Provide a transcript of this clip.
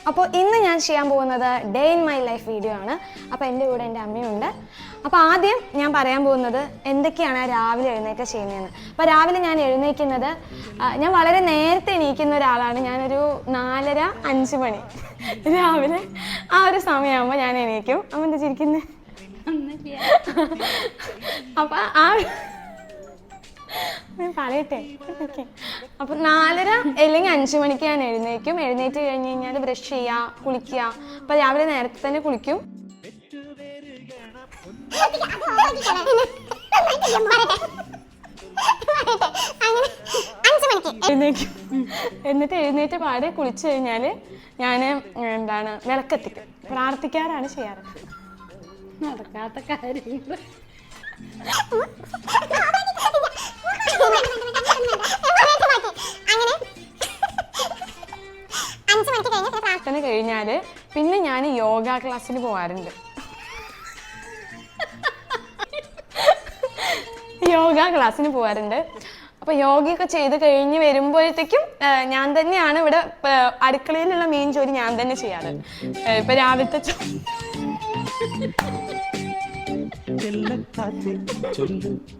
അപ്പോൾ ഇന്ന് ഞാൻ ചെയ്യാൻ പോകുന്നത് day in my life video ആണ്. അപ്പോൾ എൻ്റെ കൂടെ എൻ്റെ അമ്മയുണ്ട്. അപ്പോൾ ആദ്യം ഞാൻ പറയാൻ പോകുന്നത് എന്തൊക്കെയാണ് രാവിലെ എഴുന്നേറ്റ് ചെയ്യുന്നതെന്ന്. അപ്പോൾ രാവിലെ ഞാൻ എഴുന്നേൽക്കുന്നത്, ഞാൻ വളരെ നേരത്തെ എണീക്കുന്ന ഒരാളാണ്. ഞാനൊരു 4:30-5 മണി രാവിലെ ആ ഒരു സമയമാകുമ്പോൾ ഞാൻ എണീക്കും. അമ്മ എന്താ ചിരിക്കുന്നത്? അപ്പം ഞാൻ പറയട്ടെ. അപ്പം 4:30 അല്ലെങ്കിൽ 5 മണിക്ക് ഞാൻ എഴുന്നേക്കും. എഴുന്നേറ്റ് കഴിഞ്ഞ് കഴിഞ്ഞാൽ ബ്രഷ് ചെയ്യുക, കുളിക്കുക. അപ്പം രാവിലെ നേരത്തെ തന്നെ കുളിക്കും. എഴുന്നേക്കും. എന്നിട്ട് എഴുന്നേറ്റ് പാടെ കുളിച്ചു കഴിഞ്ഞാൽ ഞാൻ വിളക്കെത്തിക്കും. പ്രാർത്ഥിക്കാറാണ് ചെയ്യാറ്. നടക്കാത്ത കാര്യങ്ങൾ. പ്രാർത്ഥന കഴിഞ്ഞാൽ പിന്നെ ഞാൻ യോഗ ക്ലാസ്സിന് പോകാറുണ്ട്. അപ്പൊ യോഗയൊക്കെ ചെയ്ത് കഴിഞ്ഞ് വരുമ്പോഴത്തേക്കും ഞാൻ തന്നെയാണ് ഇവിടെ അടുക്കളയിലുള്ള മെയിൻ ജോലി ഞാൻ തന്നെ ചെയ്യാറ്. ഇപ്പൊ രാവിലത്തെ